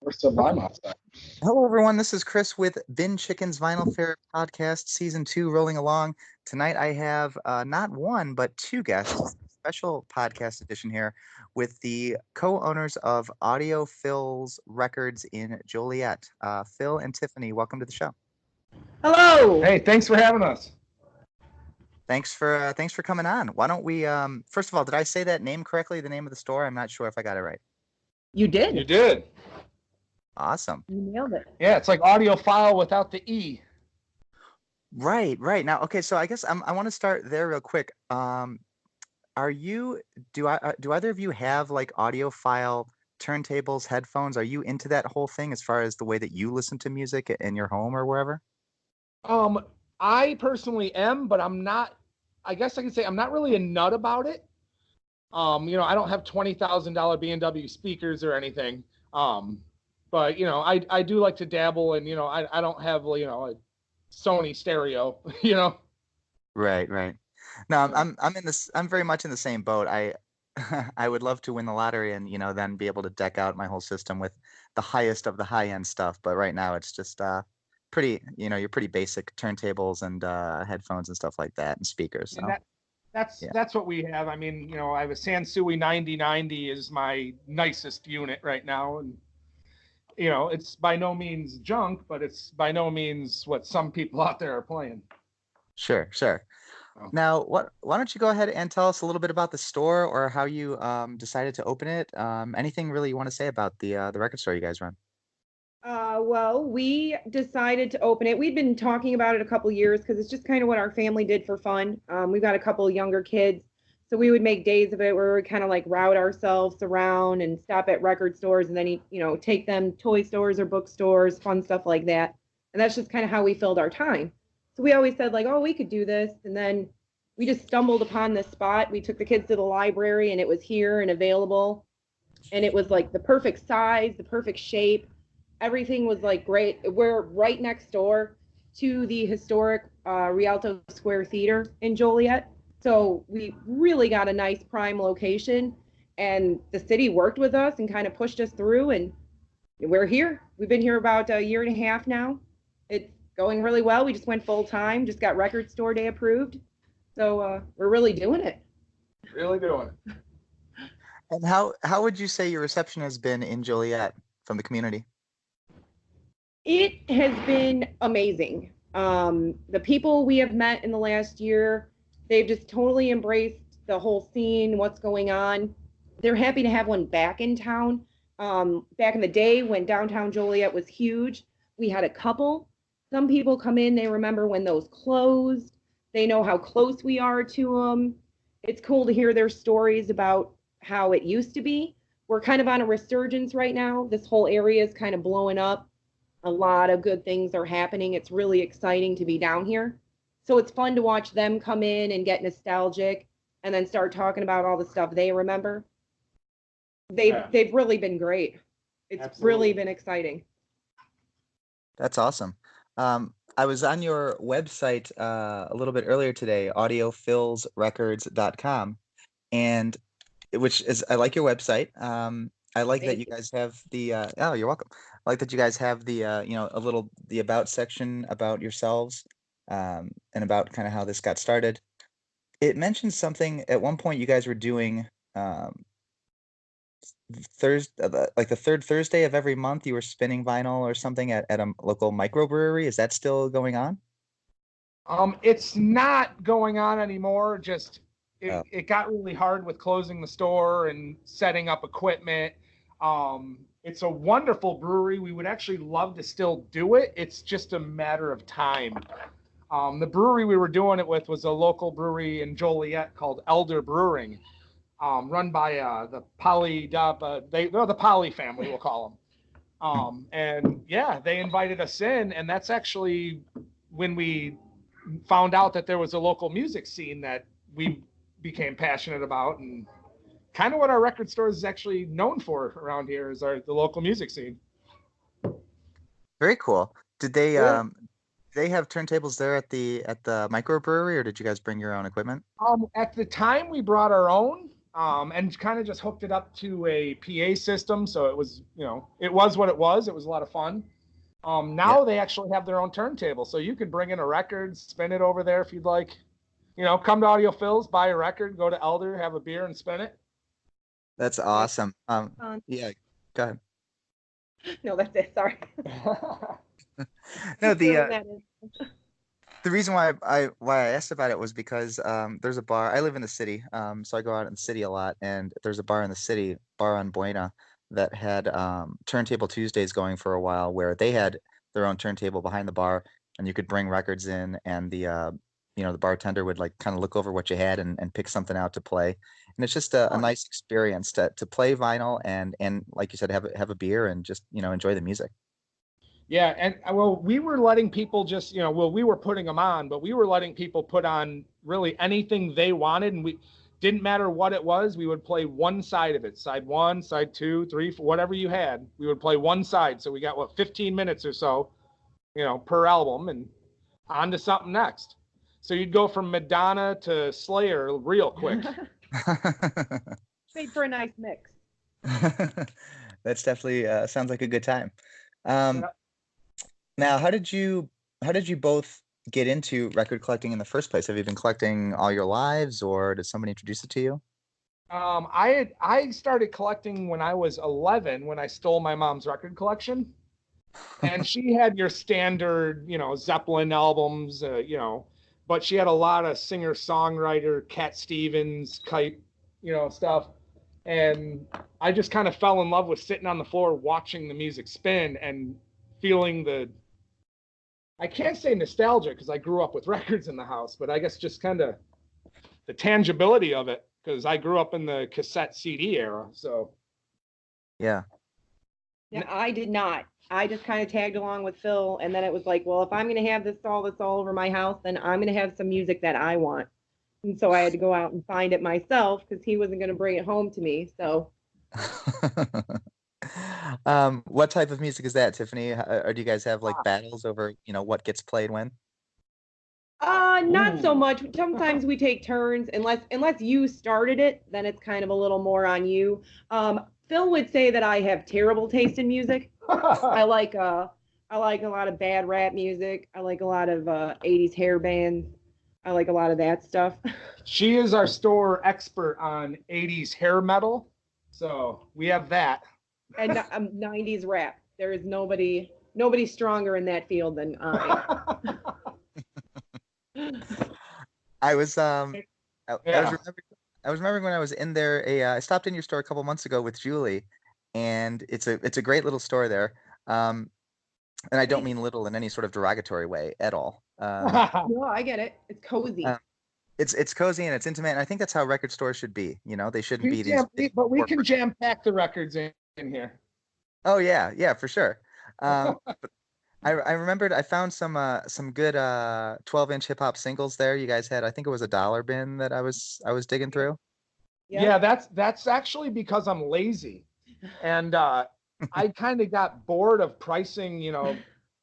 We're still by my side. Hello, everyone. This is Chris with Bin Chicken's Vinyl Fair Podcast, Season 2, rolling along. Tonight, I have not one, but two guests, special podcast edition here with the co-owners of Audiophil's Records in Joliet. Phil and Tiffany, welcome to the show. Hello. Hey, thanks for having us. Thanks for coming on. Why don't we, first of all, did I say that name correctly, the name of the store? I'm not sure if I got it right. You did. You did. Awesome. You nailed it. Yeah, it's like audiophile without the E. Right. Now, okay, so I guess I want to start there real quick. Do either of you have like audiophile turntables, headphones? Are you into that whole thing as far as the way that you listen to music in your home or wherever? I personally am, but I'm not. I guess I can say I'm not really a nut about it. I don't have $20,000 B&W speakers or anything. But I do like to dabble, and I don't have a Sony stereo. Right. No, I'm very much in the same boat. I I would love to win the lottery and then be able to deck out my whole system with the highest of the high end stuff. But right now it's just pretty your pretty basic turntables and headphones and stuff like that and speakers. So. And that's what we have. I mean, I have a Sansui 9090 is my nicest unit right now, and it's by no means junk, but it's by no means what some people out there are playing. Sure. Oh. Now, why don't you go ahead and tell us a little bit about the store or how you decided to open it? Anything really you want to say about the record store you guys run? Well, we decided to open it. We'd been talking about it a couple years because it's just kind of what our family did for fun. We've got a couple younger kids, so we would make days of it where we kind of like route ourselves around and stop at record stores and then take them toy stores or bookstores, fun stuff like that. And that's just kind of how we filled our time. So we always said like, oh, we could do this. And then we just stumbled upon this spot. We took the kids to the library and it was here and available. And it was like the perfect size, the perfect shape. Everything was like great. We're right next door to the historic Rialto Square Theater in Joliet. So we really got a nice prime location, and the city worked with us and kind of pushed us through, and we're here. We've been here about a year and a half now. It's going really well. We just went full time, just got Record Store Day approved. So we're really doing it. Really doing it. And how would you say your reception has been in Joliet from the community? It has been amazing. The people we have met in the last year, they've just totally embraced the whole scene, what's going on. They're happy to have one back in town. Back in the day when downtown Joliet was huge, we had a couple. Some people come in, they remember when those closed. They know how close we are to them. It's cool to hear their stories about how it used to be. We're kind of on a resurgence right now. This whole area is kind of blowing up. A lot of good things are happening. It's really exciting to be down here. So it's fun to watch them come in and get nostalgic and then start talking about all the stuff they remember. They've really been great. It's Absolutely. really been exciting. That's awesome. I was on your website a little bit earlier today, audiophilsrecords.com, and I like your website. I like that you guys have the oh, you're welcome. I like that you guys have the the about section about yourselves and about kind of how this got started. It mentions something at one point you guys were doing Thursday, like the third Thursday of every month, you were spinning vinyl or something at a local microbrewery. Is that still going on? It's not going on anymore. Just it got really hard with closing the store and setting up equipment. It's a wonderful brewery. We would actually love to still do it. It's just a matter of time. The brewery we were doing it with was a local brewery in Joliet called Elder Brewing, run by the Poly the Poly family, we'll call them. And yeah, they invited us in, and that's actually when we found out that there was a local music scene that we became passionate about, and kind of what our record store is actually known for around here is the local music scene. Very cool. Did they they have turntables there at the microbrewery, or did you guys bring your own equipment? At the time we brought our own. and kind of just hooked it up to a PA system. So it was, it was what it was. It was a lot of fun. Now they actually have their own turntable, so you could bring in a record, spin it over there if you'd like. Come to Audiophil's, buy a record, go to Elder, have a beer, and spin it. That's awesome. Yeah, go ahead. No, that's it. Sorry. No, the reason why I asked about it was because there's a bar. I live in the city, so I go out in the city a lot, and there's a bar in the city, Bar on Buena, that had Turntable Tuesdays going for a while, where they had their own turntable behind the bar, and you could bring records in, and the bartender would like kind of look over what you had and pick something out to play. And it's just a nice experience to play vinyl and like you said, have a beer and just enjoy the music. Yeah, and we were letting people just, we were putting them on, but we were letting people put on really anything they wanted, and we didn't matter what it was. We would play one side of it, side 1, side 2, 3, 4, whatever you had. We would play one side, so we got 15 minutes or so, per album, and on to something next. So you'd go from Madonna to Slayer real quick. Made for a nice mix. That's definitely sounds like a good time. Now, how did you both get into record collecting in the first place? Have you been collecting all your lives, or did somebody introduce it to you? I started collecting when I was 11, when I stole my mom's record collection, and she had your standard, Zeppelin albums, but she had a lot of singer-songwriter, Cat Stevens type, stuff. And I just kind of fell in love with sitting on the floor watching the music spin and feeling I can't say nostalgia because I grew up with records in the house, but I guess just kind of the tangibility of it because I grew up in the cassette CD era. So. Yeah. Yeah, I did not. I just kind of tagged along with Phil, and then it was like, well, if I'm going to have this all over my house, then I'm going to have some music that I want. And so I had to go out and find it myself because he wasn't going to bring it home to me. So. What type of music is that, Tiffany? Or do you guys have like battles over, what gets played when? Not so much. Sometimes we take turns, unless you started it, then it's kind of a little more on you. Phil would say that I have terrible taste in music. I like a lot of bad rap music. I like a lot of 80s hair bands. I like a lot of that stuff. She is our store expert on 80s hair metal. So we have that. And 90s rap. There is nobody stronger in that field than I. I was remembering when I was in there. I stopped in your store a couple months ago with Julie, and it's a great little store there. And I don't mean little in any sort of derogatory way at all. No, I get it. It's cozy. It's cozy and it's intimate, and I think that's how record stores should be. They shouldn't be these. But we can jam pack the records in here. Oh yeah, for sure. But I remembered I found some good 12-inch hip hop singles there. You guys had, I think it was a dollar bin that I was digging through. Yeah, that's actually because I'm lazy, and I kind of got bored of pricing,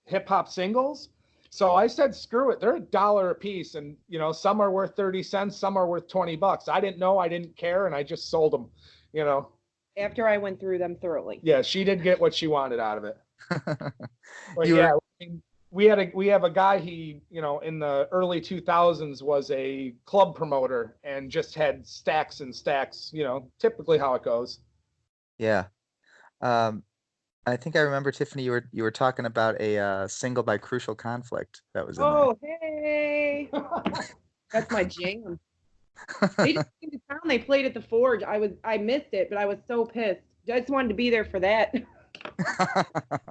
hip hop singles. So I said, screw it. They're $1 a piece, and some are worth 30 cents, some are worth $20. I didn't know, I didn't care, and I just sold them. After I went through them thoroughly. Yeah, she did get what she wanted out of it. But we have a guy, he, in the early 2000s was a club promoter and just had stacks and stacks, typically how it goes. Yeah. I think I remember, Tiffany, you were talking about a single by Crucial Conflict that was in there. Oh, hey. That's my jam. They just came to town. They played at the Forge. I missed it, but I was so pissed. I just wanted to be there for that.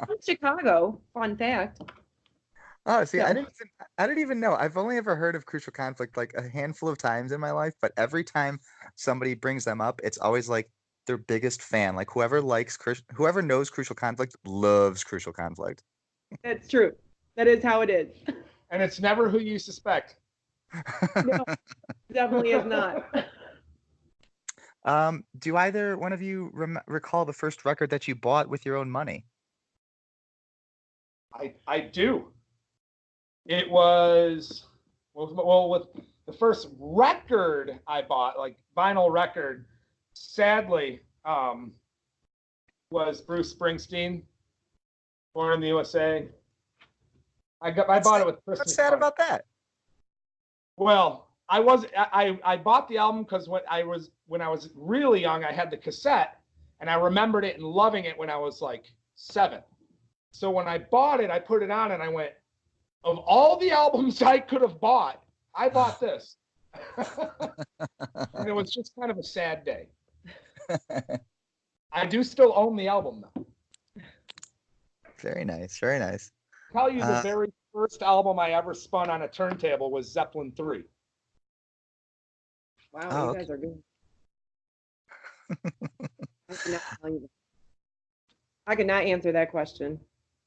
From Chicago. Fun fact. Oh, see, I didn't even know. I've only ever heard of Crucial Conflict like a handful of times in my life, but every time somebody brings them up, it's always like their biggest fan. Like whoever knows Crucial Conflict loves Crucial Conflict. That's true. That is how it is. And it's never who you suspect. No, definitely is not. Do either one of you recall the first record that you bought with your own money? I do. It was with the first record I bought, like vinyl record. sadly, was Bruce Springsteen, Born in the USA. I bought it with Christmas. What's sad about that? Well, I bought the album because when I was really young, I had the cassette, and I remembered it and loving it when I was like 7. So when I bought it, I put it on and I went, of all the albums I could have bought, I bought this. And it was just kind of a sad day. I do still own the album though. Very nice, very nice. I'll tell you, the very first album I ever spun on a turntable was Zeppelin 3. Wow, you guys are good. I could not answer that question.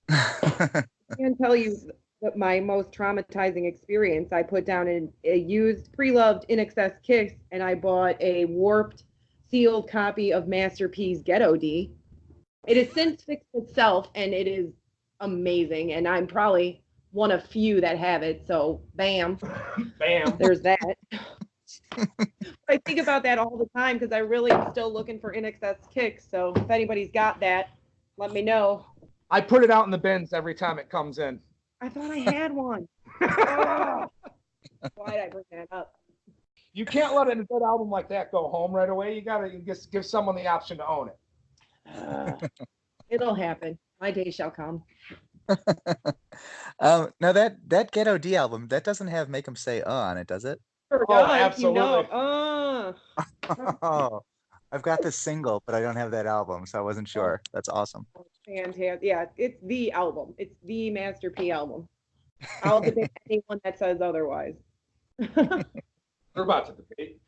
I can tell you that my most traumatizing experience, I put down a used pre-loved In Excess Kiss, and I bought a warped sealed copy of Master P's Ghetto D. It has since fixed itself, and it is amazing, and I'm probably one of few that have it, so bam. Bam. There's that. I think about that all the time because I really am still looking for In Excess Kicks, so if anybody's got that, let me know. I put it out in the bins every time it comes in. I thought I had one. Oh, why did I bring that up? You can't let a good album like that go home right away. You gotta just give someone the option to own it. It'll happen. My day shall come. Now that Ghetto D album, that doesn't have Make 'Em Say on it, does it? Oh, absolutely. You know. Oh, I've got the single, but I don't have that album, so I wasn't sure. That's awesome. Fantastic. Yeah, it's the album. It's the Master P album. I'll debate anyone that says otherwise. We're about to debate.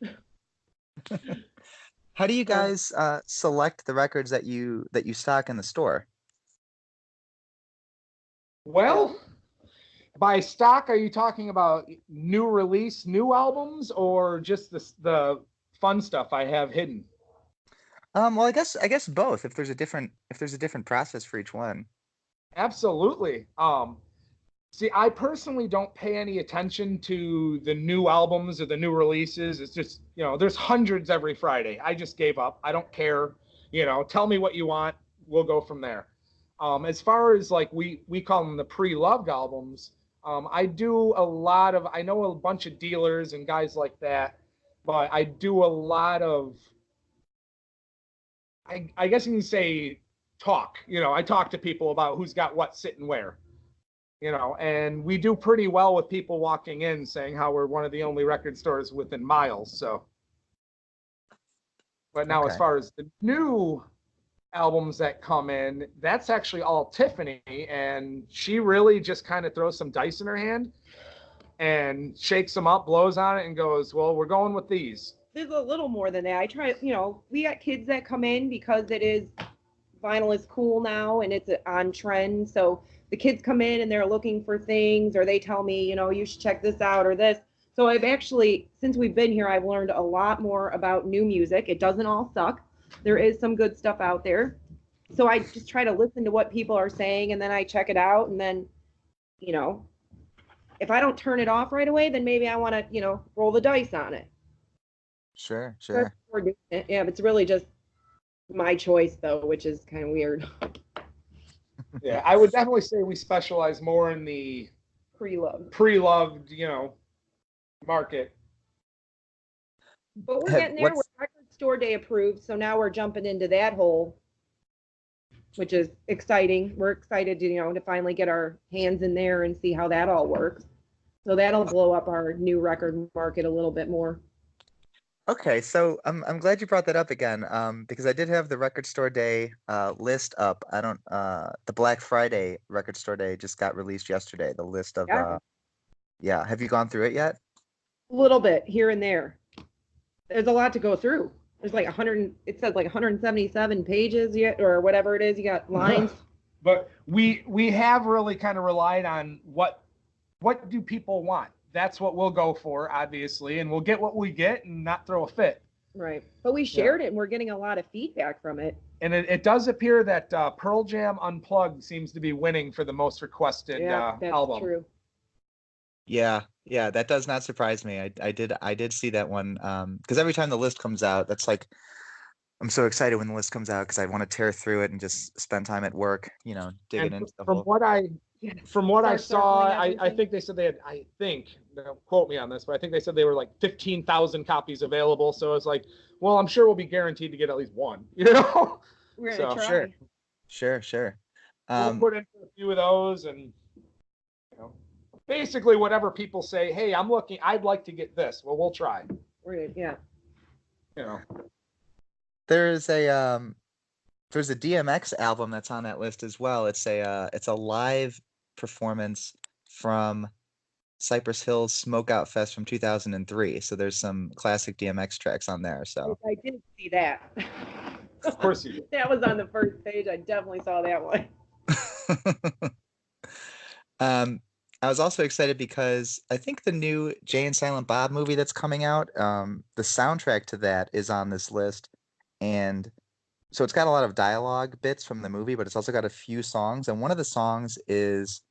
How do you guys select the records that you stock in the store? Well, by stock, are you talking about new release, new albums, or just the fun stuff I have hidden? Well, I guess both. If there's a different process for each one. Absolutely. See, I personally don't pay any attention to the new albums or the new releases. It's just, there's hundreds every Friday. I just gave up. I don't care. Tell me what you want. We'll go from there. As far as like we call them the pre-loved albums, I know a bunch of dealers and guys like that, but I do a lot of, I guess you can say talk. I talk to people about who's got what sitting where. And we do pretty well with people walking in saying how we're one of the only record stores within miles. So, but now as far as the new albums that come in, that's actually all Tiffany, and she really just kind of throws some dice in her hand and shakes them up, blows on it, and goes, well, we're going with these. There's a little more than that. I try, we got kids that come in because vinyl is cool now and it's on trend. So the kids come in and they're looking for things, or they tell me, you should check this out or this. So I've actually, since we've been here, I've learned a lot more about new music. It doesn't all suck. There is some good stuff out there. So I just try to listen to what people are saying, and then I check it out. And then, if I don't turn it off right away, then maybe I want to, roll the dice on it. Sure. Yeah, but it's really just my choice, though, which is kind of weird. Yeah, I would definitely say we specialize more in the pre-loved, market. But we're getting there. We're record store day approved, so now we're jumping into that hole, which is exciting. We're excited to, to finally get our hands in there and see how that all works. So that'll blow up our new record market a little bit more. Okay, so I'm glad you brought that up again, because I did have the record store day list up. The Black Friday record store day just got released yesterday. The list of have you gone through it yet? A little bit here and there. There's a lot to go through. There's like 177 pages yet, or whatever it is. You got lines. But we have really kind of relied on what do people want. That's what we'll go for, obviously, and we'll get what we get and not throw a fit. Right. But we shared it, and we're getting a lot of feedback from it. And it does appear that Pearl Jam Unplugged seems to be winning for the most requested that's album. True. Yeah, that does not surprise me. I did see that one, because every time the list comes out, that's like I'm so excited when the list comes out because I want to tear through it and just spend time at work, you know, digging And into the from whole. what I from what I Start saw, circling I everything. think they said they had, I think, don't quote me on this, but I think they said they were like 15,000 copies available. So it's like, well, I'm sure we'll be guaranteed to get at least one, you know? We're gonna So Sure, try. sure. we'll put in for a few of those and, you know, basically whatever people say, hey, I'd like to get this. Well, we'll try, Yeah. you know. There's a DMX album that's on that list as well. It's a live performance from Cypress Hill's Smokeout Fest from 2003. So there's some classic DMX tracks on there. So I did see that. Of course you do. That was on the first page. I definitely saw that one. I was also excited because I think the new Jay and Silent Bob movie that's coming out, the soundtrack to that is on this list. And so it's got a lot of dialogue bits from the movie, but it's also got a few songs. And one of the songs is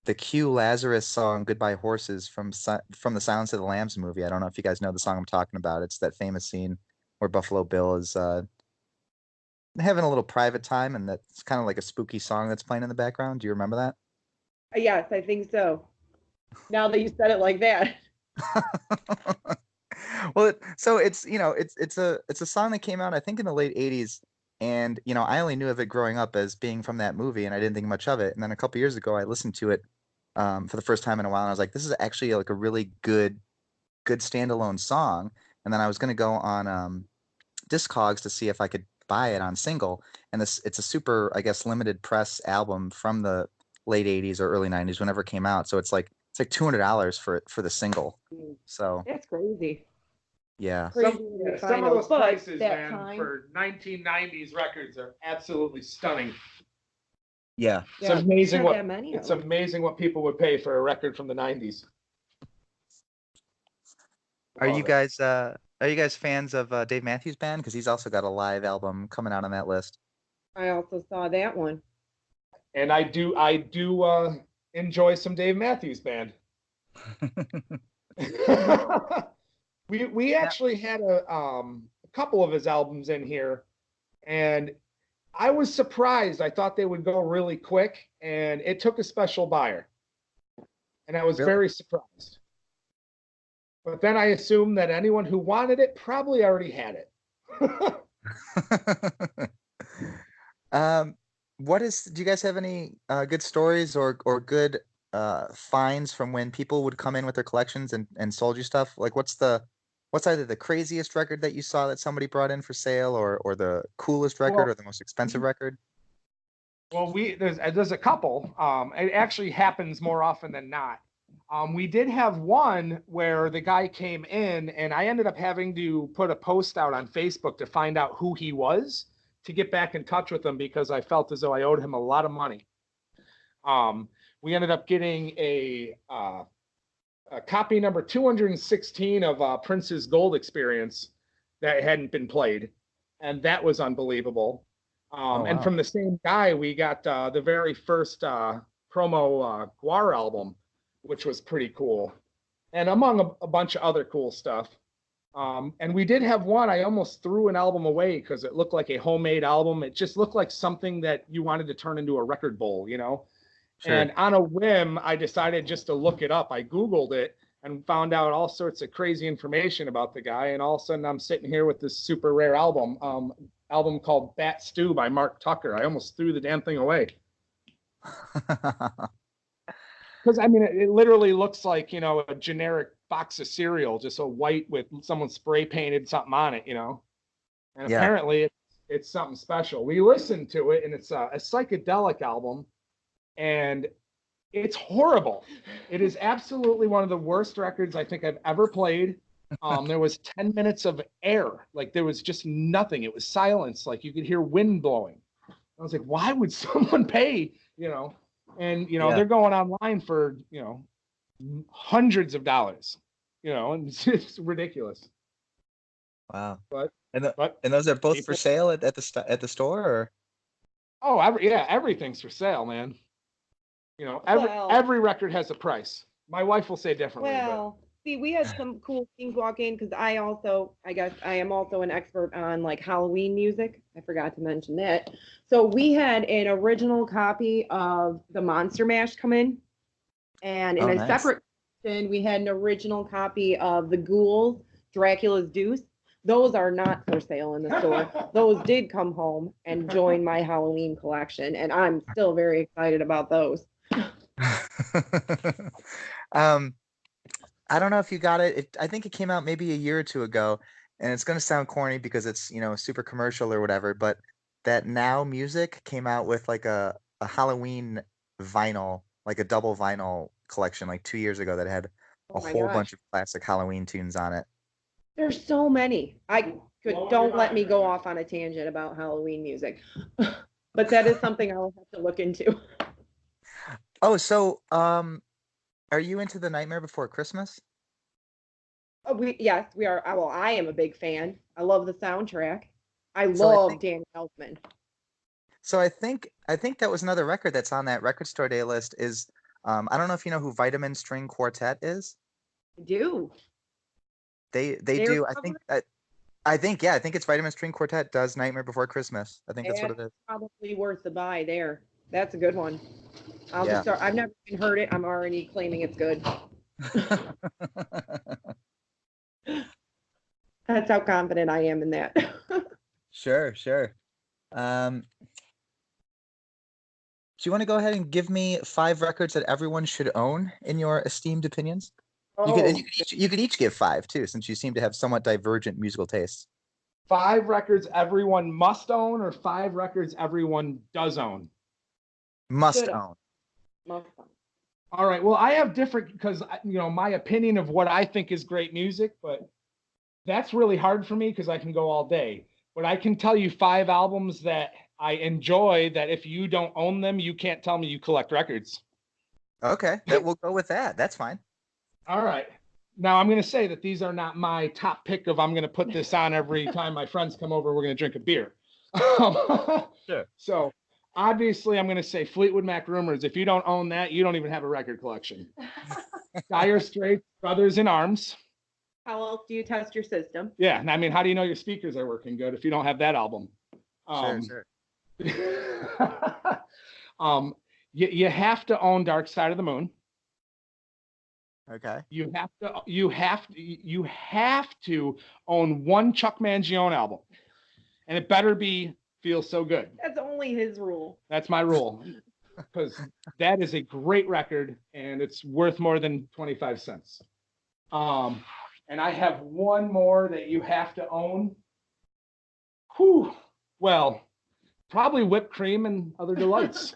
the Q Lazarus song "Goodbye Horses" from the Silence of the Lambs movie. I don't know if you guys know the song I'm talking about. It's that famous scene where Buffalo Bill is having a little private time, and that's kind of like a spooky song that's playing in the background. Do you remember that? Yes, I think so. Now that you said it like that. Well, so it's it's a song that came out I think in the late '80s, and I only knew of it growing up as being from that movie, and I didn't think much of it. And then a couple years ago, I listened to it for the first time in a while, and I was like, this is actually like a really good standalone song. And then I was gonna go on Discogs to see if I could buy it on single, and it's a super, I guess, limited press album from the late '80s or early '90s, whenever it came out. So it's like $200 for the single. So That's crazy. yeah. Crazy Some of those prices, that man, time. for 1990s records are absolutely stunning. Yeah. It's amazing not what that many of it's them. amazing what people would pay for a record from the 90s. Are you guys fans of Dave Matthews Band? Because he's also got a live album coming out on that list. I also saw that one. And I do enjoy some Dave Matthews Band. we actually had a couple of his albums in here, and I was surprised. I thought they would go really quick, and it took a special buyer, and I was Really? very surprised. But then I assumed that anyone who wanted it probably already had it. Do you guys have any good stories or good finds from when people would come in with their collections and sold you stuff? Like what's either the craziest record that you saw that somebody brought in for sale, or the coolest record, or the most expensive record? Well, there's a couple. It actually happens more often than not. We did have one where the guy came in, and I ended up having to put a post out on Facebook to find out who he was, to get back in touch with him, because I felt as though I owed him a lot of money. We ended up getting a copy number 216 of Prince's Gold Experience that hadn't been played, and that was unbelievable. Oh, And wow. from the same guy, we got the very first promo Guar album, which was pretty cool, and among a bunch of other cool stuff. And we did have one, I almost threw an album away because it looked like a homemade album. It just looked like something that you wanted to turn into a record bowl, you know? Sure. And on a whim, I decided just to look it up. I Googled it and found out all sorts of crazy information about the guy. And all of a sudden, I'm sitting here with this super rare album called Bat Stew by Mark Tucker. I almost threw the damn thing away. Because, I mean, it literally looks like, you know, a generic box of cereal, just a white with someone spray painted something on it, you know? And Yeah. apparently it's something special. We listened to it, and it's a psychedelic album, and it's horrible. It is absolutely one of the worst records I think I've ever played. There was 10 minutes of air. Like, there was just nothing. It was silence. Like, you could hear wind blowing. I was like, why would someone pay, you know? And, you know, Yeah. They're going online for, you know, hundreds of dollars, you know, and it's ridiculous. Wow. But And those are both for sale at the store, or? Oh, everything's for sale, man. You know, every record has a price. My wife will say differently. Well, See, we had some cool things walk in because I guess I am also an expert on like Halloween music. I forgot to mention that. So we had an original copy of the Monster Mash come in, and in Oh, a nice. separate section, we had an original copy of the Ghouls, Dracula's Deuce. Those are not for sale in the store. Those did come home and join my Halloween collection, and I'm still very excited about those. um, I don't know if you got it. I think it came out maybe a year or two ago, and it's going to sound corny because it's, super commercial or whatever, but that Now Music came out with like a Halloween vinyl, like a double vinyl collection like 2 years ago that had Oh a my whole gosh. bunch of classic Halloween tunes on it. There's so many. Don't let me go off on a tangent about Halloween music. But that is something I'll have to look into. Oh, so are you into The Nightmare Before Christmas? Oh, yes, we are. Well, I am a big fan. I love the soundtrack. I So I love think Danny Elfman. so I think that was another record that's on that record store day list is I don't know if you know who Vitamin String Quartet is. I do. They They're do. covered. I think it's Vitamin String Quartet does Nightmare Before Christmas. I think that's what That's it is. probably worth the buy there. That's a good one. Yeah. I've never even heard it. I'm already claiming it's good. That's how confident I am in that. Sure, sure. Do you want to go ahead and give me 5 records that everyone should own in your esteemed opinions? Oh, You could each give 5 too, since you seem to have somewhat divergent musical tastes. 5 records everyone must own, or 5 records everyone does own? Must should own. must have. All right. Well, I have different, because my opinion of what I think is great music, but that's really hard for me because I can go all day. But I can tell you 5 albums that I enjoy that if you don't own them, you can't tell me you collect records. Okay, we'll go with that. That's fine. All right. Now I'm going to say that these are not my top pick of I'm going to put this on every time my friends come over, we're going to drink a beer. Sure. So obviously I'm going to say Fleetwood Mac Rumors. If you don't own that, you don't even have a record collection. Dire Straits, Brothers in Arms. How else do you test your system? Yeah. I mean, how do you know your speakers are working good if you don't have that album? Sure. You have to own Dark Side of the Moon. Okay. You have to own one Chuck Mangione album, and it better be Feel So Good. That's only his rule. That's my rule, because that is a great record and it's worth more than 25 cents. And I have one more that you have to own. Well, probably Whipped Cream and Other Delights.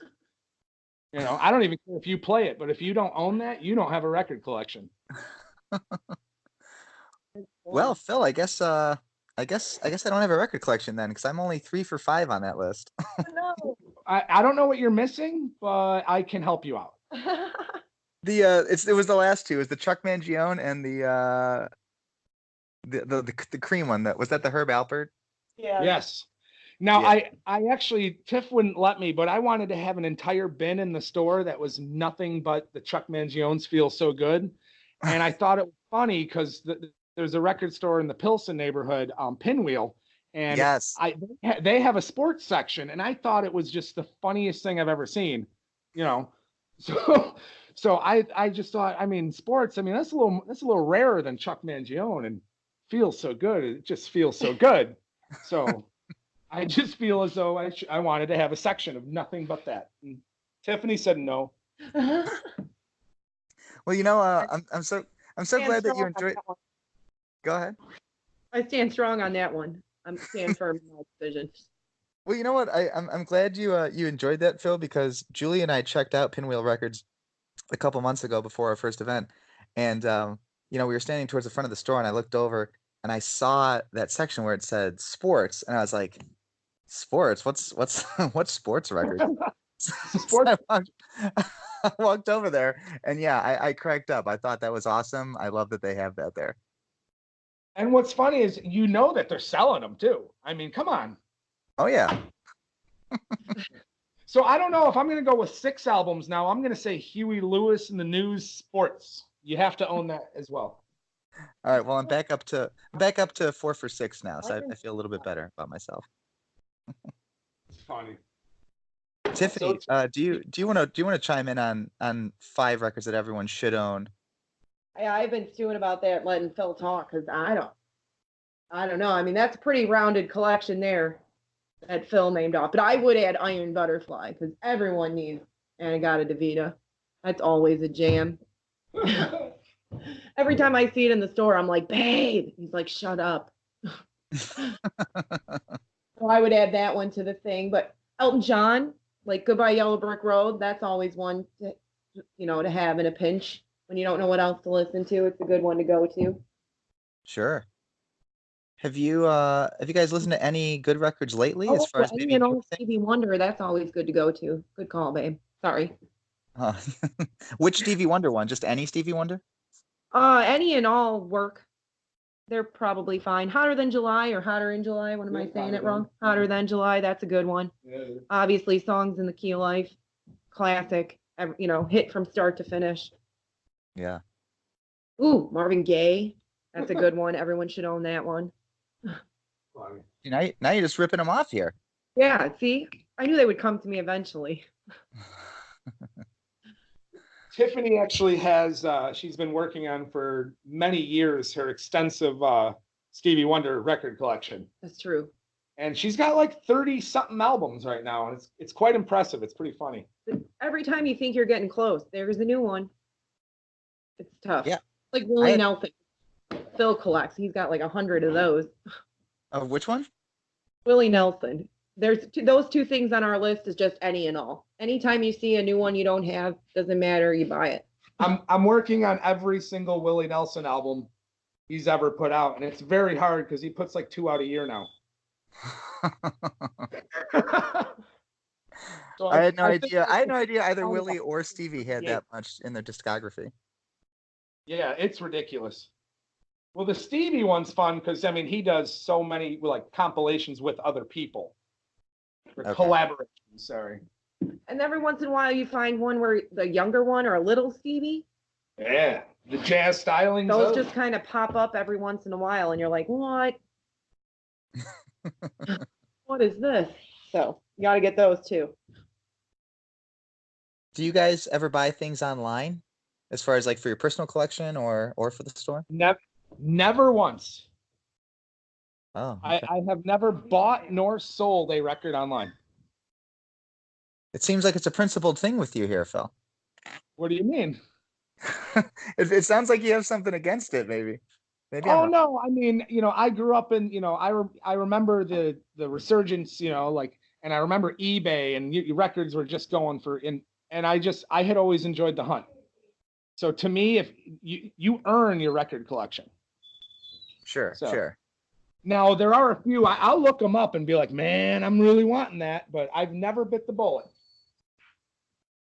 I don't even care if you play it, but if you don't own that, you don't have a record collection. Well, Phil, I guess I don't have a record collection then, because I'm only 3 for 5 on that list. No. I don't know what you're missing, but I can help you out. It was the last 2. It was the Chuck Mangione and the cream one. Was that the Herb Alpert? Yeah. Yes. Now, Yeah. I actually, Tiff wouldn't let me, but I wanted to have an entire bin in the store that was nothing but the Chuck Mangione's Feel So Good. And I thought it was funny because there's a record store in the Pilsen neighborhood, Pinwheel. And Yes. they have a sports section. And I thought it was just the funniest thing I've ever seen, So I just thought, sports, that's a little rarer than Chuck Mangione, and Feels So Good. It just feels so good. So I just feel as though I wanted to have a section of nothing but that. And Tiffany said no. Well, I'm so glad that you enjoyed. Go ahead. I stand strong on that one. I'm stand firm in my decision. Well, you know what? I'm glad you enjoyed that, Phil, because Julie and I checked out Pinwheel Records a couple months ago before our first event, and we were standing towards the front of the store, and I looked over and I saw that section where it said sports, and I was like, sports? What's what's sports record? Sports. I walked over there, and yeah, I cracked up. I thought that was awesome. I love that they have that there. And what's funny is that they're selling them too. Come on. Oh yeah. So I don't know if I'm going to go with 6 albums now. I'm going to say Huey Lewis and the News Sports. You have to own that as well. All right. Well, I'm back up to 4 for 6 now, so I feel a little bit better about myself. It's funny. Tiffany, do you want to chime in on 5 records that everyone should own? Yeah, I've been stewing about that, letting Phil talk, because I don't know. I mean, that's a pretty rounded collection there that Phil named off. But I would add Iron Butterfly because everyone needs Anagata DeVita. That's always a jam. Every time I see it in the store, I'm like, babe. He's like, shut up. So I would add that one to the thing. But Elton John, like Goodbye Yellow Brick Road, that's always one to have in a pinch when you don't know what else to listen to. It's a good one to go to. Sure. Have you guys listened to any good records lately as far as maybe Stevie Wonder, that's always good to go to. Good call, babe. Sorry. Which Stevie Wonder one? Just any Stevie Wonder? Any and all work. They're probably fine. Hotter Than July or Hotter in July. What am I saying it wrong? Hotter Than July. That's a good one. Yeah. Obviously, Songs in the Key of Life. Classic. Hit from start to finish. Yeah. Ooh, Marvin Gaye. That's a good one. Everyone should own that one. Now you're just ripping them off here. Yeah, see? I knew they would come to me eventually. Tiffany actually has, she's been working on for many years her extensive Stevie Wonder record collection. That's true. And she's got like 30-something albums right now, and it's quite impressive. It's pretty funny. Every time you think you're getting close, there's a new one. It's tough. Yeah. Like Willie Nelson. Phil collects. He's got like 100 of those. Of which one? Willie Nelson. There's those 2 things on our list is just any and all. Anytime you see a new one you don't have, doesn't matter, you buy it. I'm working on every single Willie Nelson album he's ever put out, and it's very hard because he puts like 2 out a year now. So I had no idea. I had no idea either Willie or Stevie had that much in their discography. Yeah, it's ridiculous. Well, the Stevie one's fun because I mean he does so many like compilations with other people. Collaboration, sorry. And every once in a while you find one where the younger one or a little Stevie. Yeah, the jazz stylings. Those just kind of pop up every once in a while, and you're like, what? What is this? So you got to get those too. Do you guys ever buy things online, as far as like for your personal collection or for the store? Never once. Oh, okay. I have never bought nor sold a record online. It seems like it's a principled thing with you here, Phil. What do you mean? It sounds like you have something against it, maybe. Oh no, I mean, I grew up in, I remember the resurgence, like, and I remember eBay and records were just going and I had always enjoyed the hunt. So to me, if you earn your record collection. Sure. Now there are a few, I'll look them up and be like, man, I'm really wanting that, but I've never bit the bullet.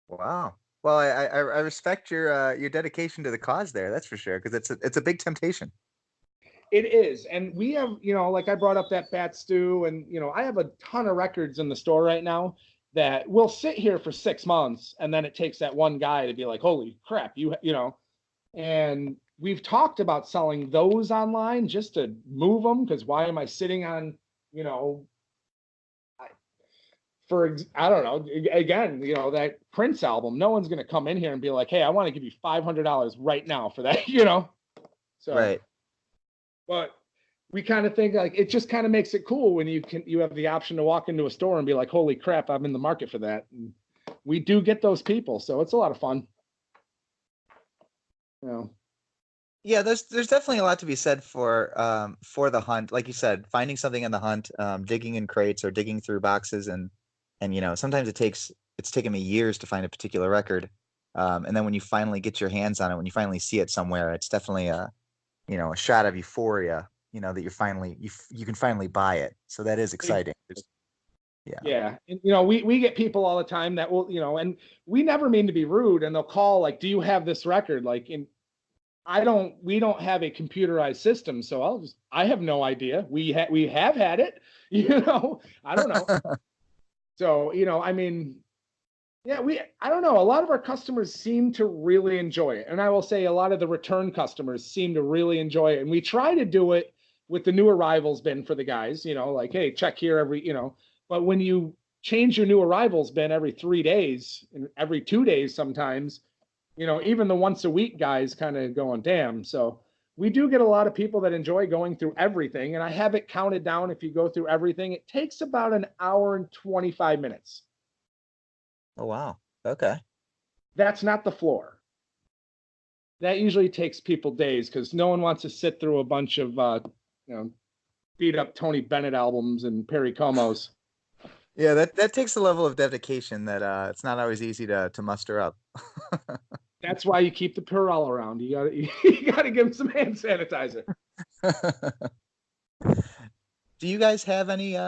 Wow. Well, I respect your dedication to the cause there. That's for sure, because it's a big temptation. It is, and we have, like I brought up that Bat Stew, and I have a ton of records in the store right now that will sit here for 6 months, and then it takes that one guy to be like, holy crap, and we've talked about selling those online just to move them, because why am I sitting on, I don't know, again, that Prince album, no one's going to come in here and be like, hey, I want to give you $500 right now for that, So, right. But we kind of think like, it just kind of makes it cool when you have the option to walk into a store and be like, holy crap, I'm in the market for that. And we do get those people. So it's a lot of fun. Yeah, there's definitely a lot to be said for the hunt. Like you said, finding something in the hunt, digging in crates or digging through boxes, and sometimes it's taken me years to find a particular record, and then when you finally get your hands on it, when you finally see it somewhere, it's definitely a shot of euphoria, that you can finally buy it. So that is exciting. Yeah. And, we get people all the time that will, and we never mean to be rude, and they'll call like, do you have this record? Like, we don't have a computerized system, so I have no idea. We have had it, I don't know. So, I mean, Yeah, I don't know. A lot of our customers seem to really enjoy it. And I will say a lot of the return customers seem to really enjoy it. And we try to do it with the new arrivals bin for the guys, like, hey, check here but when you change your new arrivals bin every 3 days and every 2 days sometimes, even the once a week guys kind of going, damn. So we do get a lot of people that enjoy going through everything. And I have it counted down. If you go through everything, it takes about an hour and 25 minutes. Oh, wow. Okay. That's not the floor. That usually takes people days because no one wants to sit through a bunch of, beat up Tony Bennett albums and Perry Comos. Yeah, that takes a level of dedication that it's not always easy to muster up. That's why you keep the Purell around. You gotta give him some hand sanitizer. Do you guys have any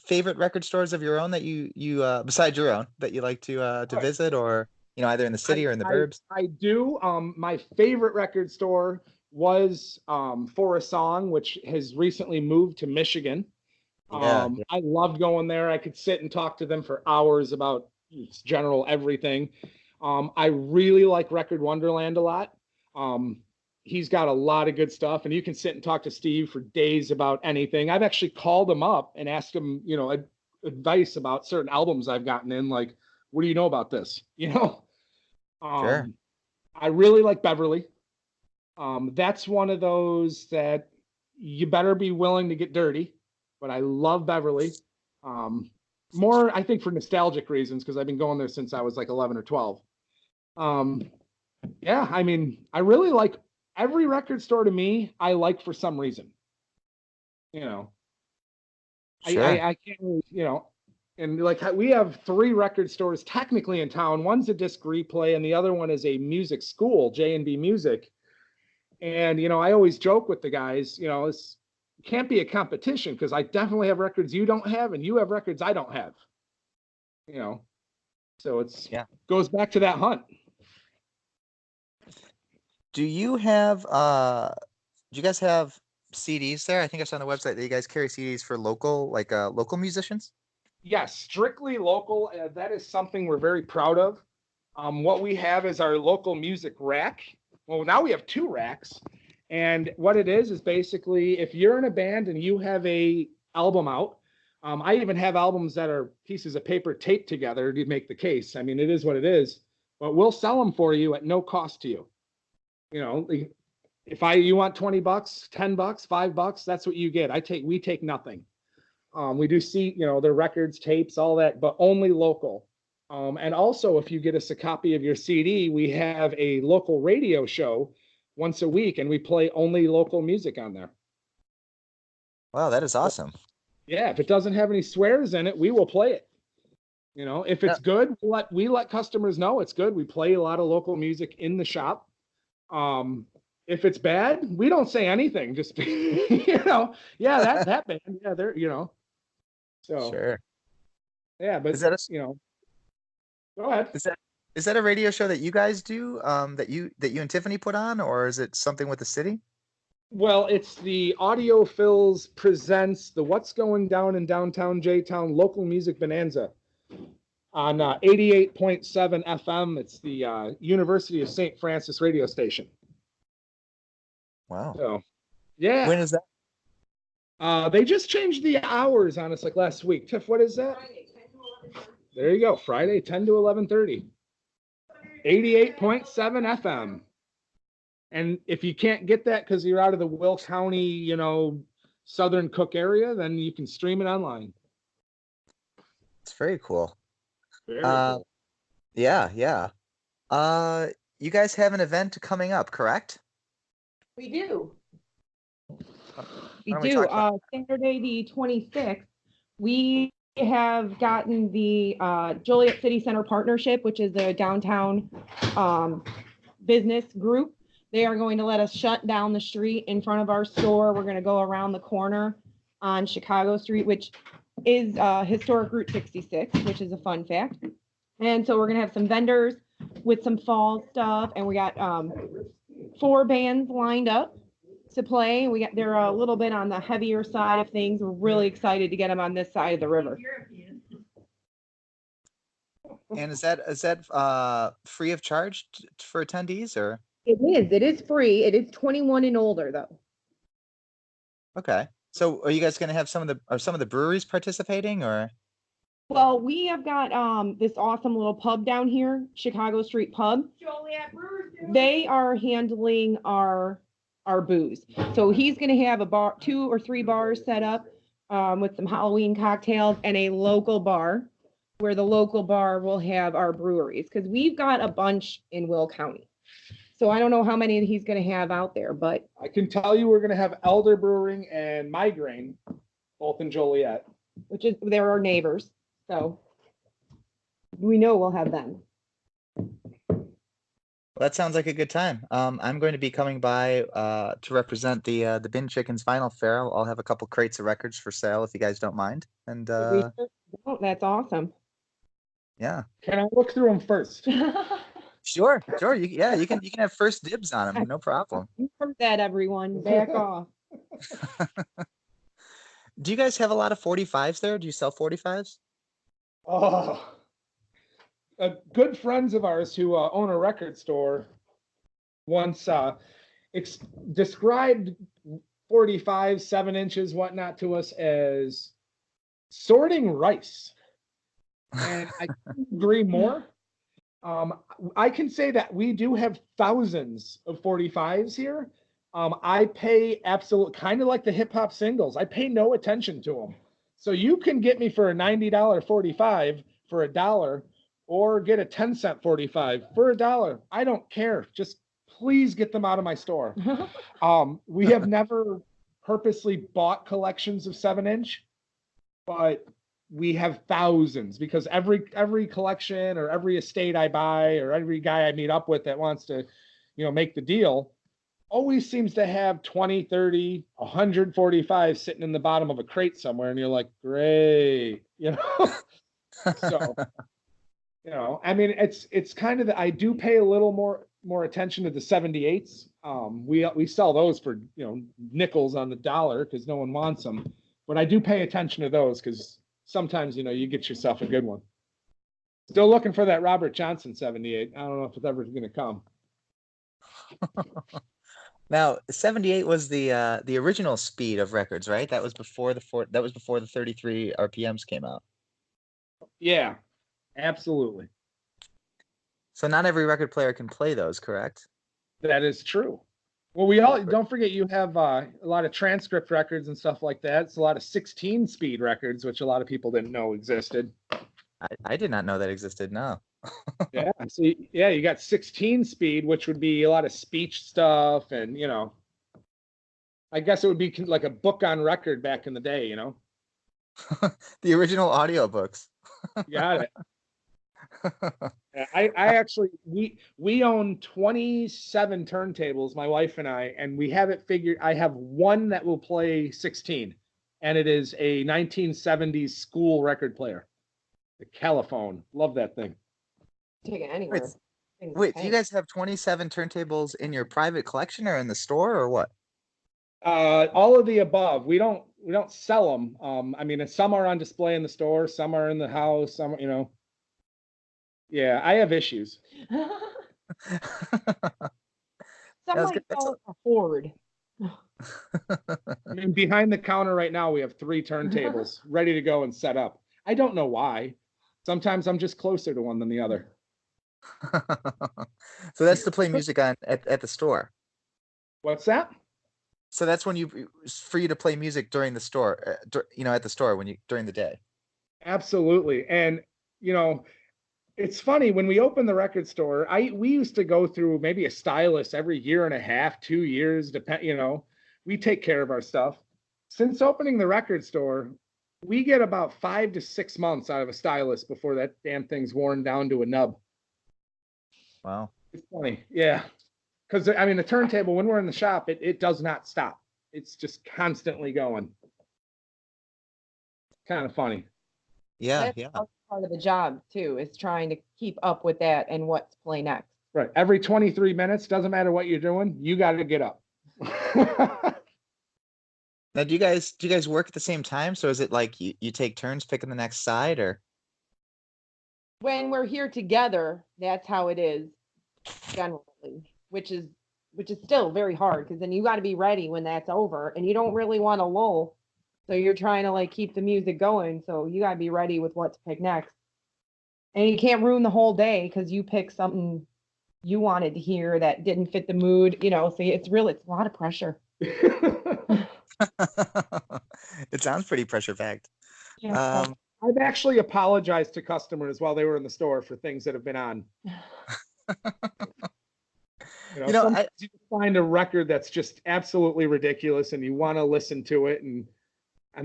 favorite record stores of your own that you besides your own that you like to visit, or either in the city or in the burbs? I do. My favorite record store was For a Song, which has recently moved to Michigan. Yeah. I loved going there. I could sit and talk to them for hours about general everything. I really like Record Wonderland a lot. He's got a lot of good stuff, and you can sit and talk to Steve for days about anything. I've actually called him up and asked him, advice about certain albums I've gotten in, like, what do you know about this? Sure. I really like Beverly. That's one of those that you better be willing to get dirty, but I love Beverly. More, I think, for nostalgic reasons, because I've been going there since I was like 11 or 12. Yeah, I mean, I really like every record store. To me, I like for some reason. Sure. I can't really, and like we have 3 record stores technically in town. One's a disc replay, and the other one is a music school, J&B Music. And I always joke with the guys, it can't be a competition because I definitely have records you don't have, and you have records I don't have. So goes back to that hunt. Do you guys have CDs there? I think I saw on the website that you guys carry CDs for local musicians. Yes, strictly local. That is something we're very proud of. What we have is our local music rack. Well, now we have 2 racks. And what it is basically, if you're in a band and you have a album out, I even have albums that are pieces of paper taped together to make the case. I mean, it is what it is, but we'll sell them for you at no cost to you. If you want $20, $10, $5, that's what you get. We take nothing. We do see, their records, tapes, all that, but only local. And also, if you get us a copy of your CD, we have a local radio show once a week, and we play only local music on there. Wow, that is awesome. Yeah, if it doesn't have any swears in it, we will play it. If it's good, we let customers know it's good. We play a lot of local music in the shop. If it's bad, we don't say anything. Just that band, yeah, they're So sure. Yeah, but is that go ahead. Is that a radio show that you guys do? That you and Tiffany put on, or is it something with the city? Well, it's the Audiophils presents the What's Going Down in Downtown J-Town Local Music Bonanza on 88.7 FM. It's the University of St. Francis radio station. Wow. So, yeah. When is that? They just changed the hours on us like last week. Tiff, what is that? Friday, 10 to 11. There you go. Friday, 10 to 11:30. 88.7 FM. And if you can't get that because you're out of the Will County, Southern Cook area, then you can stream it online. It's very cool. Very cool. Yeah. You guys have an event coming up, correct? We do. We do. Saturday the 26th, we have gotten the Joliet City Center Partnership, which is a downtown business group. They are going to let us shut down the street in front of our store. We're going to go around the corner on Chicago Street, which is historic Route 66, which is a fun fact. And so we're going to have some vendors with some fall stuff, and we got 4 bands lined up to play. They're a little bit on the heavier side of things. We're really excited to get them on this side of the river. And is that free of charge for attendees or? It is. It is free. It is 21 and older though. Okay. So are you guys going to have some of the breweries participating or? Well, we have got this awesome little pub down here, Chicago Street Pub. Joliet Brewers. They are handling our booze. So he's going to have a bar, 2 or 3 bars set up with some Halloween cocktails and a local bar where the local bar will have our breweries because we've got a bunch in Will County. So I don't know how many he's going to have out there, but I can tell you we're going to have Elder Brewing and Migraine, both in Joliet. which is they're our neighbors. So we know we'll have them. Well, that sounds like a good time. I'm going to be coming by to represent the Bin Chickens Vinyl Fair. I'll have a couple crates of records for sale if you guys don't mind. And That's awesome. yeah. Can I look through them first? Sure. You can have first dibs on them, no problem. You heard that, everyone. Back off. Do you guys have a lot of 45s there? Do you sell 45s? Oh, good friends of ours who own a record store once described 45, 7 inches, whatnot to us as sorting rice. And I couldn't agree more. I can say that we do have thousands of 45s here. I pay absolute, kind of like the hip hop singles. I pay no attention to them. So you can get me for a $90 45 for $1, or get a 10-cent 45 for $1. I don't care. Just please get them out of my store. We have never purposely bought collections of 7-inch, but we have thousands because every collection or every estate I buy or every guy I meet up with that wants to, make the deal always seems to have 20, 30, 145 sitting in the bottom of a crate somewhere. And you're like, great, so, I mean, it's kind of I do pay a little more attention to the 78s. We sell those for, nickels on the dollar because no one wants them, but I do pay attention to those because sometimes, you get yourself a good one. Still looking for that Robert Johnson 78. I don't know if it's ever going to come. Now, 78 was the original speed of records, right? That was before the 33 RPMs came out. Yeah, absolutely. So not every record player can play those, correct? That is true. Well, don't forget you have a lot of transcript records and stuff like that. It's a lot of 16 speed records, which a lot of people didn't know existed. I did not know that existed. No. Yeah. So you got 16 speed, which would be a lot of speech stuff, and I guess it would be like a book on record back in the day. The original audiobooks. You got it. I actually we own 27 turntables, my wife and I, and we have it figured. I have one that will play 16, and it is a 1970s school record player, the Caliphone. Love that thing. Take it anywhere. Wait, do you guys have 27 turntables in your private collection or in the store or what? All of the above. We don't sell them. I mean, some are on display in the store, some are in the house, some, Yeah, I have issues. Some might call it a hoard. I mean, behind the counter right now, we have 3 turntables ready to go and set up. I don't know why. Sometimes I'm just closer to one than the other. So that's to play music on at the store. What's that? So that's when for you to play music during the store, at the store during the day. Absolutely. And, it's funny when we opened the record store, we used to go through maybe a stylist every year and a half, 2 years, we take care of our stuff. Since opening the record store, we get about 5 to 6 months out of a stylist before that damn thing's worn down to a nub. Wow. It's funny. Yeah. Because, I mean, the turntable, when we're in the shop, it does not stop. It's just constantly going. Kind of funny. Yeah, That's part of the job, too, is trying to keep up with that and what to play next. Right. Every 23 minutes, doesn't matter what you're doing, you got to get up. Now, do you guys work at the same time? So is it like you take turns picking the next side or? when we're here together, that's how it is generally, which is still very hard because then you got to be ready when that's over, and you don't really want to lull. So you're trying to like keep the music going. So you got to be ready with what to pick next. And you can't ruin the whole day because you picked something you wanted to hear that didn't fit the mood, so it's a lot of pressure. It sounds pretty pressure packed. Yeah. I've actually apologized to customers while they were in the store for things that have been on. Sometimes you find a record that's just absolutely ridiculous and you want to listen to it, and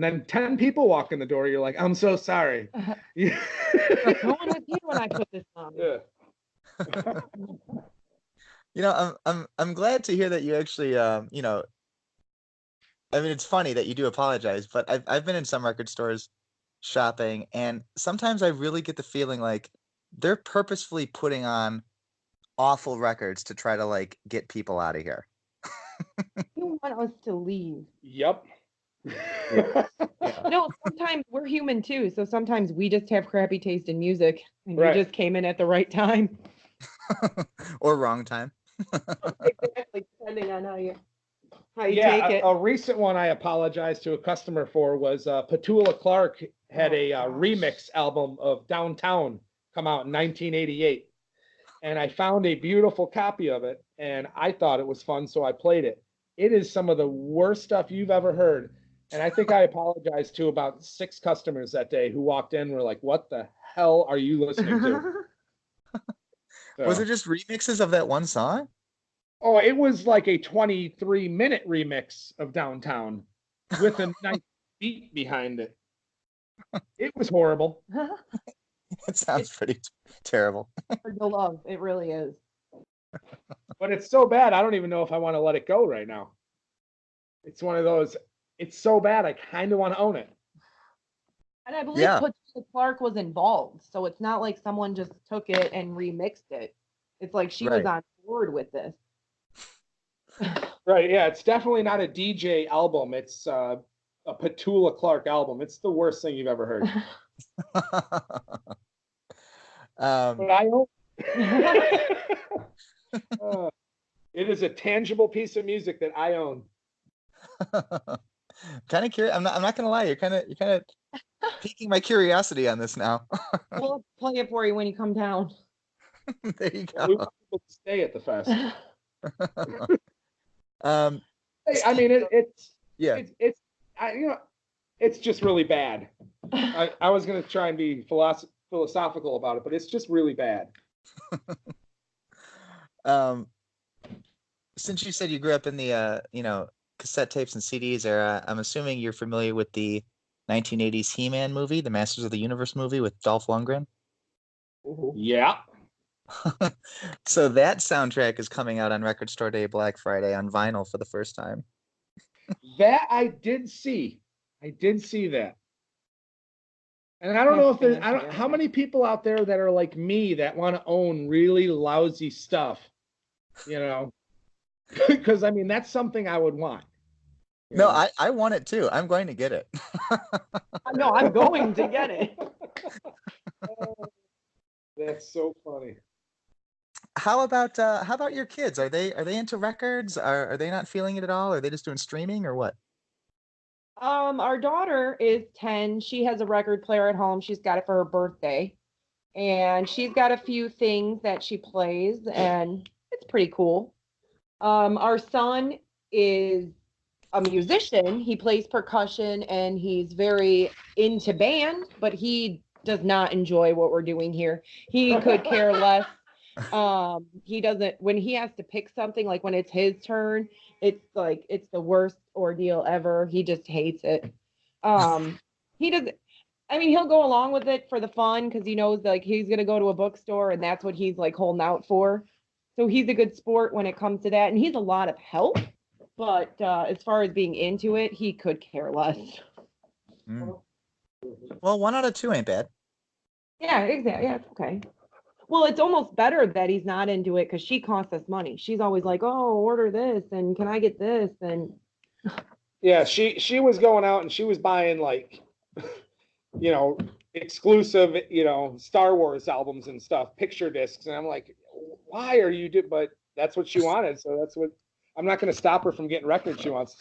then 10 people walk in the door. You're like, I'm so sorry. No one was here when I put this on. Yeah. I'm glad to hear that you actually, I mean, it's funny that you do apologize, but I've been in some record stores shopping, and sometimes I really get the feeling like they're purposefully putting on awful records to try to like get people out of here. You want us to leave. Yep. Yeah. No, sometimes we're human too, so sometimes we just have crappy taste in music, and Right. you just came in at the right time. Or wrong time. Exactly, depending on how you take it. A recent one I apologized to a customer for was Petula Clark had a remix album of Downtown come out in 1988. And I found a beautiful copy of it, and I thought it was fun, so I played it. It is some of the worst stuff you've ever heard. And I think I apologized to about 6 customers that day who walked in and were like, what the hell are you listening to? So. Was it just remixes of that one song? Oh, it was like a 23-minute remix of Downtown with a nice beat behind it. It was horrible. It sounds pretty terrible. Hard to love. It really is. But it's so bad, I don't even know if I want to let it go right now. It's one of those, it's so bad, I kind of want to own it. And I believe Petula Clark was involved, so it's not like someone just took it and remixed it. It's like she was on board with this. Right, yeah, it's definitely not a DJ album. It's a Petula Clark album. It's the worst thing you've ever heard. But I own it is a tangible piece of music that I own. Kind of curious. I'm not gonna lie. You're kind of piquing my curiosity on this now. We'll play it for you when you come down. There you go. We want people to stay at the fest. I mean, it's just really bad. I was gonna try and be philosophical about it, but it's just really bad. Since you said you grew up in the cassette tapes and CDs era, I'm assuming you're familiar with the 1980s He-Man movie, the Masters of the Universe movie with Dolph Lundgren. Yeah. So that soundtrack is coming out on Record Store Day, Black Friday, on vinyl for the first time. That I did see. I did see that. And I don't know if there's, how many people out there that are like me that want to own really lousy stuff, because I mean, that's something I would want. No, I want it too. I'm going to get it. No, I'm going to get it. That's so funny. How about your kids? Are they into records? Are they not feeling it at all? Are they just doing streaming or what? Our daughter is 10. She has a record player at home. She's got it for her birthday. And she's got a few things that she plays, and it's pretty cool. Our son is a musician. He plays percussion and he's very into band, but he does not enjoy what we're doing here. He could care less. He doesn't, when he has to pick something, like when it's his turn, it's like it's the worst ordeal ever. He just hates it. He doesn't, I mean, he'll go along with it for the fun because he knows like he's gonna go to a bookstore and that's what he's like holding out for. So he's a good sport when it comes to that, and he's a lot of help. But as far as being into it, he could care less. Well, 1 out of 2 ain't bad. Yeah, exactly. Yeah, it's okay. Well, it's almost better that he's not into it because she costs us money. She's always like, "Oh, order this, and can I get this?" And yeah, she was going out and she was buying like, exclusive, Star Wars albums and stuff, picture discs. And I'm like, why are you doing? But that's what she wanted. So that's what, I'm not going to stop her from getting records she wants,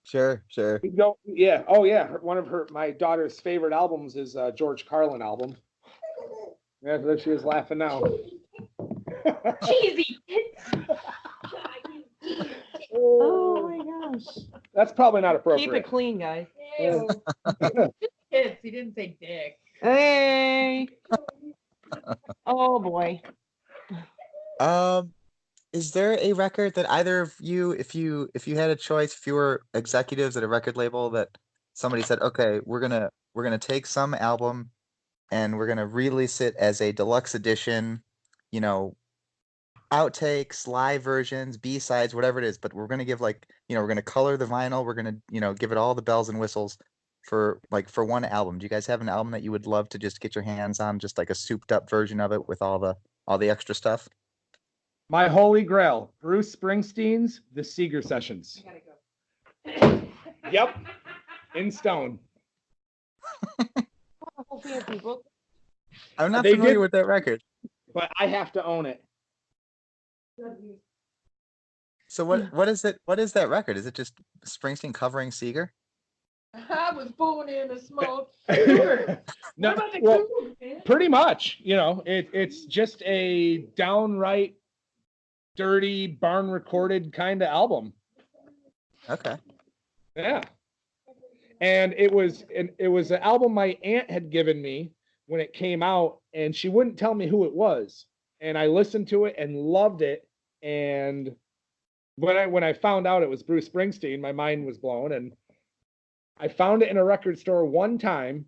Sure, sure. We don't, yeah. Oh yeah. One of my daughter's favorite albums is George Carlin album. Yeah, there she is laughing now. Cheesy. Oh my gosh. That's probably not appropriate. Keep it clean, guys. Kids, he didn't say dick. Hey. Oh boy. Is there a record that either of you, if you had a choice, if you were executives at a record label, that somebody said, okay, we're gonna take some album and we're gonna release it as a deluxe edition, outtakes, live versions, B-sides, whatever it is, but we're gonna give we're gonna color the vinyl, we're gonna, give it all the bells and whistles for one album. Do you guys have an album that you would love to just get your hands on, just like a souped up version of it with all the extra stuff? My holy grail, Bruce Springsteen's The Seeger Sessions. Yep, in stone. I'm not familiar with that record. But I have to own it. So what is it? What is that record? Is it just Springsteen covering Seeger? I was born in the smoke. No, well, pretty much. It's just a downright dirty barn recorded kind of album. Okay. Yeah. And it was an album my aunt had given me when it came out, and she wouldn't tell me who it was. And I listened to it and loved it. And when I found out it was Bruce Springsteen, my mind was blown. And I found it in a record store one time.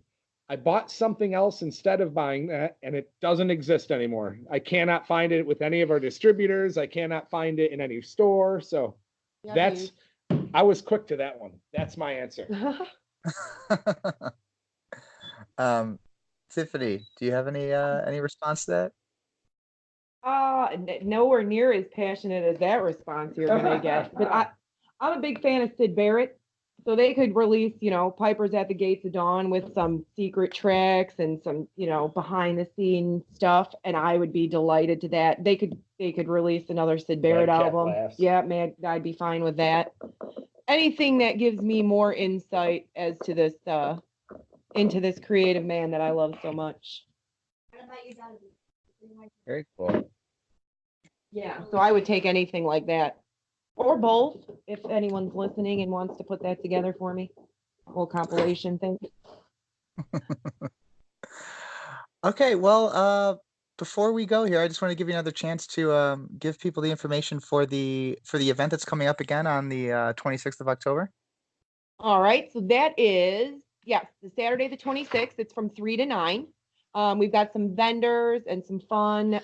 I bought something else instead of buying that, and it doesn't exist anymore. I cannot find it with any of our distributors. I cannot find it in any store. So I was quick to that one. That's my answer. Tiffany, do you have any response to that? Nowhere near as passionate as that response you're gonna get. But I'm a big fan of Syd Barrett. So they could release, Pipers at the Gates of Dawn with some secret tracks and some, behind the scene stuff, and I would be delighted to that. They could release another Syd Barrett album. Yeah, man, I'd be fine with that. Anything that gives me more insight as to this into this creative man that I love so much. Very cool. Yeah, so I would take anything like that. Or both, if anyone's listening and wants to put that together for me. Whole compilation thing. Okay, well, before we go here, I just want to give you another chance to give people the information for the event that's coming up again on the 26th of October. All right, so that is, the Saturday the 26th. It's from 3 to 9. We've got some vendors and some fun,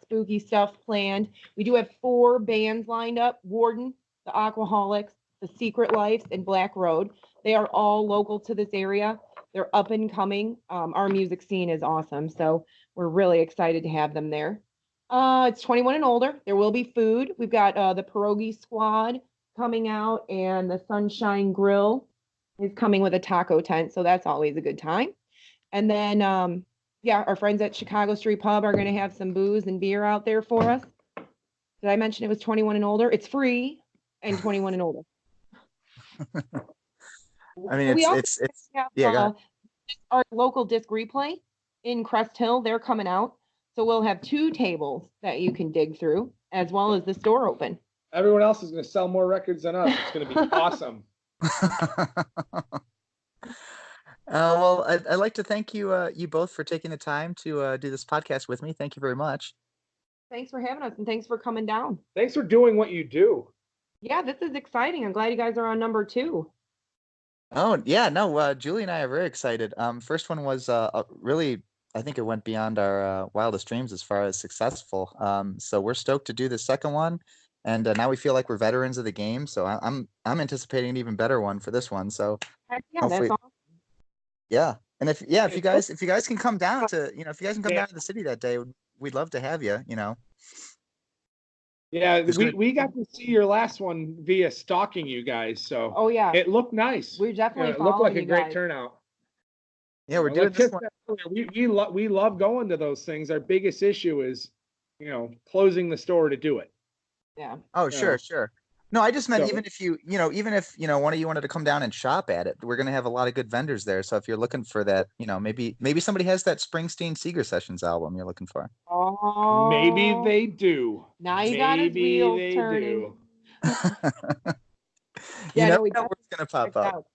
spooky stuff planned. We do have 4 bands lined up: Warden, the Aquaholics, the Secret Life, and Black Road. They are all local to this area. They're up and coming. Our music scene is awesome, so we're really excited to have them there. It's 21 and older. There will be food. We've got the Pierogi Squad coming out, and the Sunshine Grill is coming with a taco tent, so that's always a good time. And then, our friends at Chicago Street Pub are going to have some booze and beer out there for us. Did I mention it was 21 and older? It's free and 21 and older. I mean, it's have, our local disc replay in Crest Hill. They're coming out. So we'll have 2 tables that you can dig through, as well as the store open. Everyone else is going to sell more records than us. It's going to be awesome. Well, I'd like to thank you both for taking the time to do this podcast with me. Thank you very much. Thanks for having us, and thanks for coming down. Thanks for doing what you do. Yeah, this is exciting. I'm glad you guys are on number 2. Oh, yeah, no, Julie and I are very excited. First one was really, I think it went beyond our wildest dreams as far as successful. So we're stoked to do the second one. And now we feel like we're veterans of the game. So I'm anticipating an even better one for this one. So yeah, that's awesome. Yeah. And if you guys can come down to, if you guys can come down to the city that day, we'd love to have you, Yeah, we got to see your last one via stalking you guys. So oh yeah, it looked nice. We definitely it looked like a great turnout. Yeah, we're Like doing this Tiff one. said earlier, we love going to those things. Our biggest issue is, closing the store to do it. Yeah. Oh, Yeah. sure, sure. No, I just meant So- even if even if, one of you wanted to come down and shop at it, we're gonna have a lot of good vendors there. So if you're looking for that, maybe somebody has that Springsteen Seeger Sessions album you're looking for. Oh. Maybe they do. Now you got his Maybe wheels they turning. do. You Yeah, never no, we know where it's gonna pop checked up. out.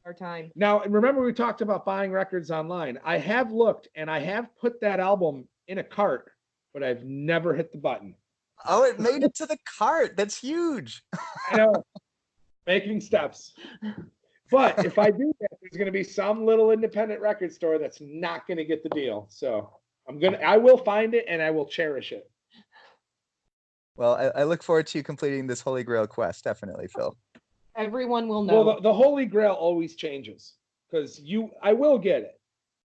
Our time. Now, remember we talked about buying records online. I have looked and I have put that album in a cart, but I've never hit the button. Oh, it made it to the cart. That's huge. I know, making steps. But if I do that, there's going to be some little independent record store that's not going to get the deal. So I will find it and I will cherish it. Well, I look forward to you completing this Holy Grail quest, definitely, Phil. Everyone will know. Well, the Holy Grail always changes because I will get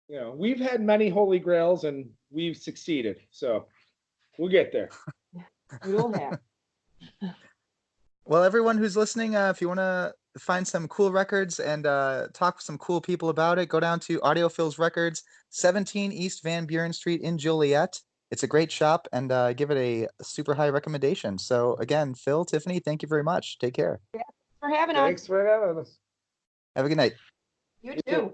it. We've had many Holy Grails and we've succeeded. So we'll get there. We'll have. Well, everyone who's listening, if you want to find some cool records and talk with some cool people about it, go down to Audiophil's Records, 17 East Van Buren Street in Joliet. It's a great shop, and give it a super high recommendation. So again, Phil, Tiffany, thank you very much. Take care. For having us. Thanks for having us. Have a good night. You too.